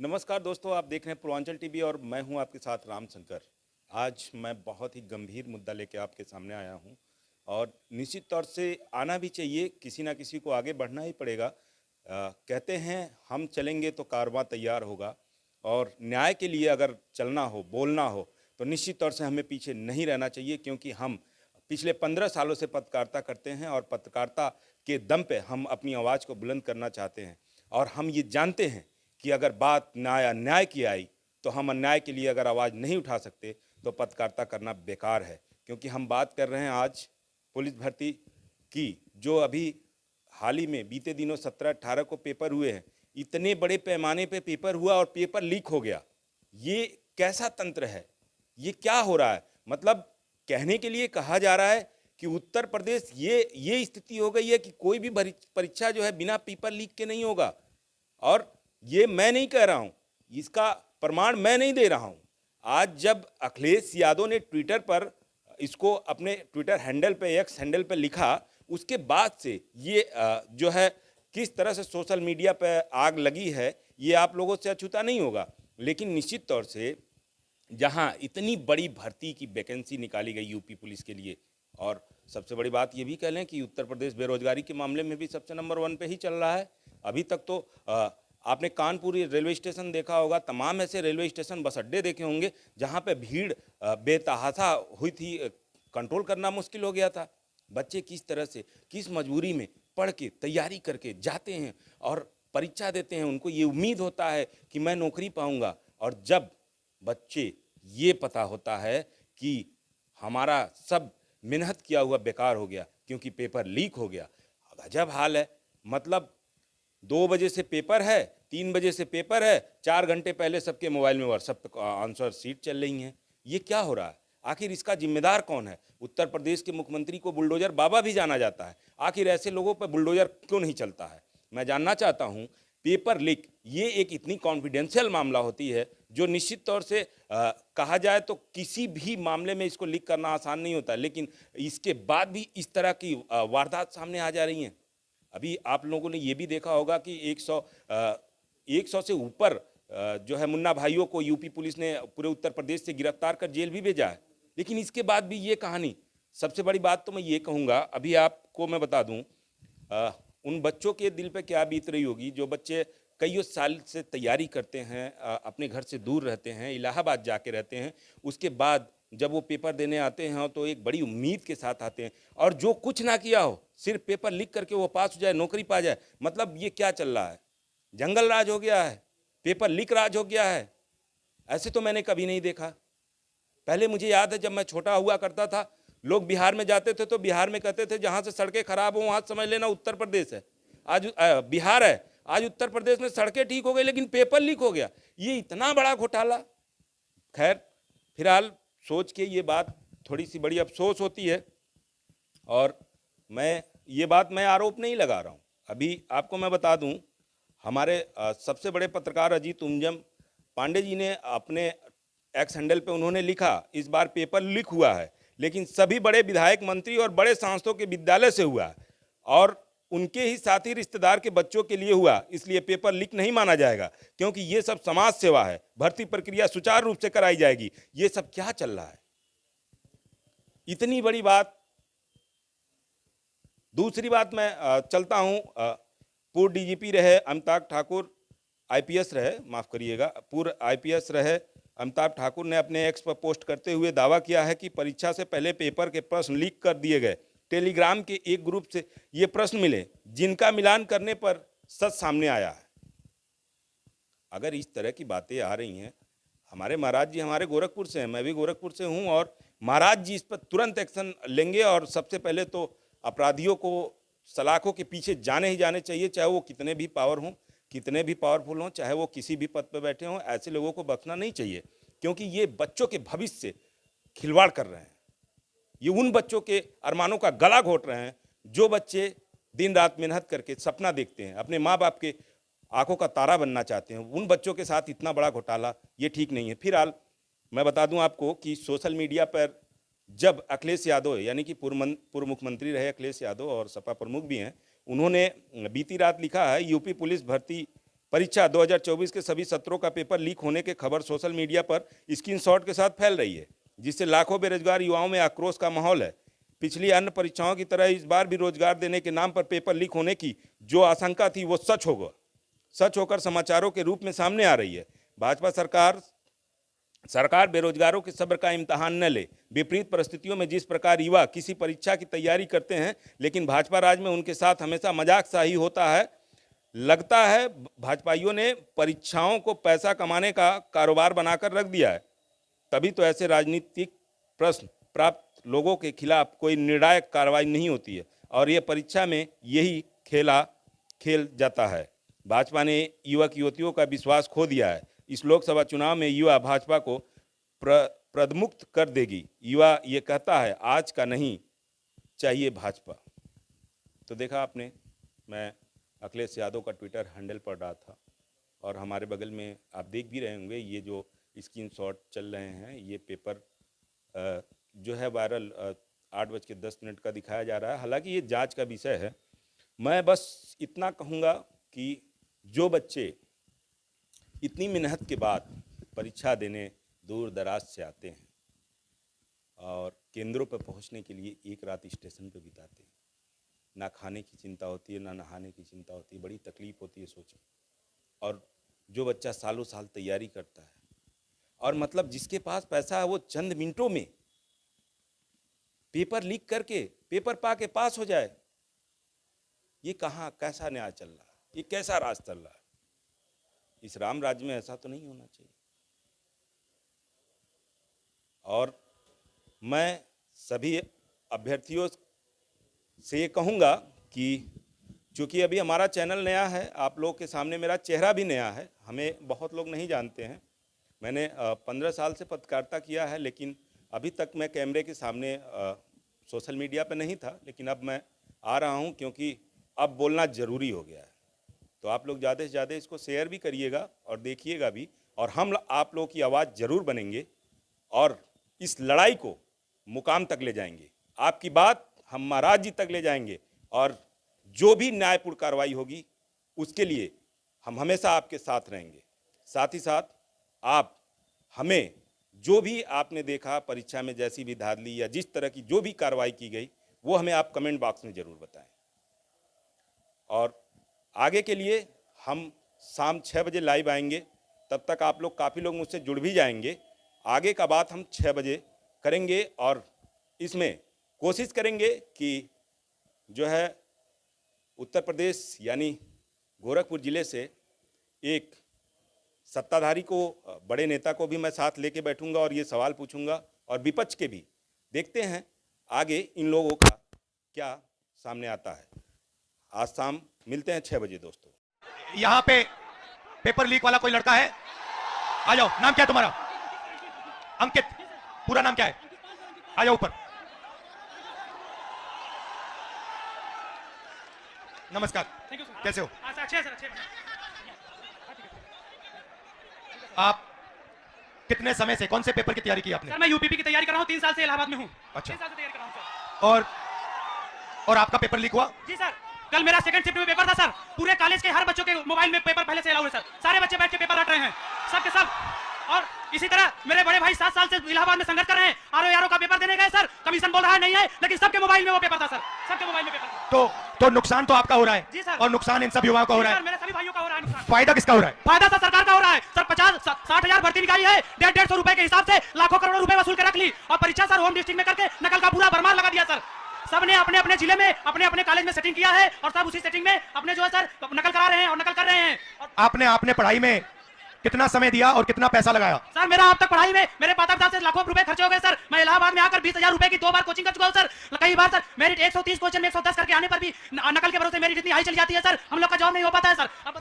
नमस्कार दोस्तों, आप देख रहे हैं पूर्वांचल टीवी और मैं हूं आपके साथ राम शंकर। आज मैं बहुत ही गंभीर मुद्दा लेके आपके सामने आया हूं और निश्चित तौर से आना भी चाहिए, किसी ना किसी को आगे बढ़ना ही पड़ेगा। कहते हैं हम चलेंगे तो कारवां तैयार होगा और न्याय के लिए अगर चलना हो, बोलना हो तो निश्चित तौर से हमें पीछे नहीं रहना चाहिए, क्योंकि हम पिछले 15 सालों से पत्रकारिता करते हैं और पत्रकारिता के दम पे हम अपनी आवाज़ को बुलंद करना चाहते हैं। और हम ये जानते हैं कि अगर बात न्याय की आई तो हम अन्याय के लिए अगर आवाज़ नहीं उठा सकते तो पत्रकारिता करना बेकार है। क्योंकि हम बात कर रहे हैं आज पुलिस भर्ती की, जो अभी हाल ही में बीते दिनों 17-18 को पेपर हुए हैं। इतने बड़े पैमाने पे पेपर हुआ और पेपर लीक हो गया। ये कैसा तंत्र है? ये क्या हो रहा है? मतलब कहने के लिए कहा जा रहा है कि उत्तर प्रदेश ये स्थिति हो गई है कि कोई भी परीक्षा जो है बिना पेपर लीक के नहीं होगा। और ये मैं नहीं कह रहा हूं, इसका प्रमाण मैं नहीं दे रहा हूं। आज जब अखिलेश यादव ने ट्विटर पर इसको अपने ट्विटर हैंडल पे, एक्स हैंडल पे लिखा, उसके बाद से ये जो है किस तरह से सोशल मीडिया पे आग लगी है, ये आप लोगों से अछूता नहीं होगा। लेकिन निश्चित तौर से जहां इतनी बड़ी भर्ती की वैकेंसी निकाली गई यूपी पुलिस के लिए, और सबसे बड़ी बात ये भी कह लें कि उत्तर प्रदेश बेरोजगारी के मामले में भी सबसे नंबर 1 पे ही चल रहा है। अभी तक तो आपने कानपुर रेलवे स्टेशन देखा होगा, तमाम ऐसे रेलवे स्टेशन, बस अड्डे देखे होंगे जहां पे भीड़ बेतहाशा हुई थी, कंट्रोल करना मुश्किल हो गया था। बच्चे किस तरह से, किस मजबूरी में पढ़ के तैयारी करके जाते हैं और परीक्षा देते हैं। उनको ये उम्मीद होता है कि मैं नौकरी पाऊंगा, और जब बच्चे ये पता होता है कि हमारा सब मेहनत किया हुआ बेकार हो गया क्योंकि पेपर लीक हो गया। गजब हाल है। मतलब 2 बजे से पेपर है, 3 बजे से पेपर है, 4 घंटे पहले सबके मोबाइल में व्हाट्सएप आंसर सीट चल रही हैं। ये क्या हो रहा है? आखिर इसका जिम्मेदार कौन है? उत्तर प्रदेश के मुख्यमंत्री को बुलडोजर बाबा भी जाना जाता है। आखिर ऐसे लोगों पर बुलडोजर क्यों नहीं चलता है? मैं जानना चाहता हूँ। पेपर लीक ये एक इतनी कॉन्फिडेंशियल मामला होती है जो निश्चित तौर से कहा जाए तो किसी भी मामले में इसको लीक करना आसान नहीं होता, लेकिन इसके बाद भी इस तरह की वारदात सामने आ जा रही हैं। अभी आप लोगों ने ये भी देखा होगा कि 100 से ऊपर जो है मुन्ना भाइयों को यूपी पुलिस ने पूरे उत्तर प्रदेश से गिरफ्तार कर जेल भी भेजा है। लेकिन इसके बाद भी ये कहानी। सबसे बड़ी बात तो मैं ये कहूँगा, अभी आपको मैं बता दूँ, उन बच्चों के दिल पे क्या बीत रही होगी जो बच्चे कई साल से तैयारी करते हैं, अपने घर से दूर रहते हैं, इलाहाबाद जाके रहते हैं। उसके बाद जब वो पेपर देने आते हैं तो एक बड़ी उम्मीद के साथ आते हैं, और जो कुछ ना किया हो, सिर्फ पेपर लिख करके वो पास हो जाए, नौकरी पा जाए। मतलब ये क्या चल रहा है? जंगल राज हो गया है, पेपर लीक राज हो गया है। ऐसे तो मैंने कभी नहीं देखा। पहले मुझे याद है जब मैं छोटा हुआ करता था, लोग बिहार में जाते थे तो बिहार में कहते थे जहां से सड़कें खराब हो वहां समझ लेना उत्तर प्रदेश है। आज बिहार है, आज उत्तर प्रदेश में सड़कें ठीक हो गई लेकिन पेपर लीक हो गया। ये इतना बड़ा घोटाला। खैर, फिलहाल सोच के ये बात थोड़ी सी बड़ी अफसोस होती है, और ये बात मैं आरोप नहीं लगा रहा हूँ। अभी आपको मैं बता दूँ, हमारे सबसे बड़े पत्रकार अजीत उंजम पांडे जी ने अपने एक्स हैंडल पे उन्होंने लिखा, इस बार पेपर लीक हुआ है लेकिन सभी बड़े विधायक, मंत्री और बड़े सांसदों के विद्यालय से हुआ है और उनके ही साथी रिश्तेदार के बच्चों के लिए हुआ, इसलिए पेपर लीक नहीं माना जाएगा क्योंकि ये सब समाज सेवा है। भर्ती प्रक्रिया सुचारू रूप से कराई जाएगी। ये सब क्या चल रहा है? इतनी बड़ी बात। दूसरी बात, मैं चलता हूं, पूर्व डीजीपी रहे अमिताभ ठाकुर, आईपीएस रहे, माफ करिएगा, पूर्व आईपीएस रहे अमिताभ ठाकुर ने अपने एक्स पर पोस्ट करते हुए दावा किया है कि परीक्षा से पहले पेपर के प्रश्न लीक कर दिए गए। टेलीग्राम के एक ग्रुप से ये प्रश्न मिले जिनका मिलान करने पर सच सामने आया है। अगर इस तरह की बातें आ रही हैं, हमारे महाराज जी हमारे गोरखपुर से हैं, मैं भी गोरखपुर से हूं, और महाराज जी इस पर तुरंत एक्शन लेंगे और सबसे पहले तो अपराधियों को सलाखों के पीछे जाने ही जाने चाहिए, चाहे वो कितने भी पावर हों, कितने भी पावरफुल हों, चाहे वो किसी भी पद पर बैठे हों। ऐसे लोगों को बख्शना नहीं चाहिए क्योंकि ये बच्चों के भविष्य से खिलवाड़ कर रहे हैं। ये उन बच्चों के अरमानों का गला घोट रहे हैं जो बच्चे दिन रात मेहनत करके सपना देखते हैं, अपने माँ बाप के आंखों का तारा बनना चाहते हैं। उन बच्चों के साथ इतना बड़ा घोटाला, ये ठीक नहीं है। फिलहाल मैं बता दूं आपको कि सोशल मीडिया पर जब अखिलेश यादव, यानी कि पूर्व मुख्यमंत्री रहे अखिलेश यादव और सपा प्रमुख भी हैं, उन्होंने बीती रात लिखा है यूपी पुलिस भर्ती परीक्षा 2024 के सभी सत्रों का पेपर लीक होने की खबर सोशल मीडिया पर स्क्रीनशॉट के साथ फैल रही है, जिससे लाखों बेरोजगार युवाओं में आक्रोश का माहौल है। पिछली अन्य परीक्षाओं की तरह इस बार भी रोजगार देने के नाम पर पेपर लीक होने की जो आशंका थी वो सच होकर समाचारों के रूप में सामने आ रही है। भाजपा सरकार बेरोजगारों के सब्र का इम्तहान न ले। विपरीत परिस्थितियों में जिस प्रकार युवा किसी परीक्षा की तैयारी करते हैं, लेकिन भाजपा राज में उनके साथ हमेशा मजाक सा ही होता है। लगता है भाजपाइयों ने परीक्षाओं को पैसा कमाने का कारोबार बनाकर रख दिया है। तभी तो ऐसे राजनीतिक प्रश्न प्राप्त लोगों के खिलाफ कोई निर्णायक कार्रवाई नहीं होती है और ये परीक्षा में यही खेल जाता है। भाजपा ने युवक युवतियों का विश्वास खो दिया है। इस लोकसभा चुनाव में युवा भाजपा को प्रदमुक्त कर देगी। युवा ये कहता है आज का नहीं चाहिए भाजपा। तो देखा आपने, मैं अखिलेश यादव का ट्विटर हैंडल पढ़ रहा था और हमारे बगल में आप देख भी रहे होंगे ये जो स्क्रीनशॉट चल रहे हैं, ये पेपर जो है वायरल 8:10 का दिखाया जा रहा है। हालांकि ये जांच का विषय है। मैं बस इतना कहूँगा कि जो बच्चे इतनी मेहनत के बाद परीक्षा देने दूर दराज से आते हैं और केंद्रों पर पहुंचने के लिए एक रात स्टेशन पर बिताते हैं, ना खाने की चिंता होती है, ना नहाने की चिंता होती है, बड़ी तकलीफ होती है सोचें। और जो बच्चा सालों साल तैयारी करता है और मतलब जिसके पास पैसा है वो चंद मिनटों में पेपर लीक करके पेपर पा के पास हो जाए, ये कहाँ कैसा न्याय चल रहा है, ये कैसा राज चल रहा है? इस राम राज्य में ऐसा तो नहीं होना चाहिए। और मैं सभी अभ्यर्थियों से ये कहूँगा कि चूँकि अभी हमारा चैनल नया है, आप लोग के सामने मेरा चेहरा भी नया है, हमें बहुत लोग नहीं जानते हैं। मैंने 15 साल से पत्रकारिता किया है, लेकिन अभी तक मैं कैमरे के सामने सोशल मीडिया पे नहीं था, लेकिन अब मैं आ रहा हूँ क्योंकि अब बोलना ज़रूरी हो गया है। तो आप लोग ज़्यादा से ज़्यादा इसको शेयर भी करिएगा और देखिएगा भी, और हम आप लोगों की आवाज़ ज़रूर बनेंगे और इस लड़ाई को मुकाम तक ले जाएंगे। आपकी बात हम महाराज जी तक ले जाएंगे और जो भी न्यायपूर्ण कार्रवाई होगी उसके लिए हम हमेशा आपके साथ रहेंगे। साथ ही साथ आप हमें जो भी आपने देखा परीक्षा में जैसी भी धांधली या जिस तरह की जो भी कार्रवाई की गई वो हमें आप कमेंट बॉक्स में ज़रूर बताएं। और आगे के लिए हम शाम 6 बजे लाइव आएंगे, तब तक आप लोग काफ़ी लोग मुझसे जुड़ भी जाएंगे। आगे का बात हम 6 बजे करेंगे और इसमें कोशिश करेंगे कि जो है उत्तर प्रदेश यानी गोरखपुर ज़िले से एक सत्ताधारी को, बड़े नेता को भी मैं साथ लेके बैठूंगा और ये सवाल पूछूंगा और विपक्ष के भी। देखते हैं आगे इन लोगों का क्या सामने आता है। आज शाम मिलते हैं 6 बजे दोस्तों। यहाँ पे पेपर लीक वाला कोई लड़का है? आ जाओ। नाम क्या है तुम्हारा? अंकित। पूरा नाम क्या है? आ जाओ ऊपर। नमस्कार, कैसे हो? अच्छे सर, अच्छे। आप कितने समय से कौन से पेपर की तैयारी की आपने? सर मैं यूपीपी की तैयारी कर रहा हूँ, 3 साल से इलाहाबाद में हूँ। अच्छा। 3 साल से तैयारी कर रहा हूँ सर। और आपका पेपर लीक हुआ? जी सर, कल मेरा सेकंड शिफ्ट में पेपर था सर। पूरे कॉलेज के हर बच्चों के मोबाइल में पेपर पहले से अलाउ है सर। सारे बच्चे बैठ के पेपर रट रहे हैं, सब के सब। और इसी तरह मेरे बड़े भाई 7 साल से इलाहाबाद में संघर्ष कर रहे हैं। आरओ का पेपर देने गए सर, कमीशन बोल रहा है नहीं है, लेकिन सबके मोबाइल में वो पेपर था सर, सबके मोबाइल में पेपर था। तो नुकसान तो आपका हो रहा है। जी सर। और नुकसान इन सब युवाओं का हो रहा है। मेरे सभी भाइयों का हो रहा है नुकसान। फायदा किसका हो रहा है? फायदा सर सरकार का हो रहा है सर। 50-60 हजार भर्ती निकाली है, 150 रुपए के हिसाब से लाखों करोड़ों रुपए वसूल के रख ली और परीक्षा सर होम डिस्ट्रिक्ट में करके नकल का पूरा भरमार लगा दिया सर। सबने अपने अपने जिले में अपने अपने कॉलेज में सेटिंग किया है और सब उसी सेटिंग में अपने जो है सर नकल करा रहे हैं और नकल कर रहे हैं। आपने पढ़ाई में कितना समय दिया और कितना पैसा लगाया? सर मेरा अब तक पढ़ाई में मेरे माता पिता से लाखों रुपए खर्चे हो गए सर। मैं इलाहाबाद में आकर 20,000 रुपए की 2 बार कोचिंग कर चुका हूं सर। कई बार सर मेरिट 130 क्वेश्चन में 110 करके आने पर भी नकल के भरोसे मेरी इतनी हाई चली जाती है सर, हम लोग का जॉब नहीं हो पाता है सर। अब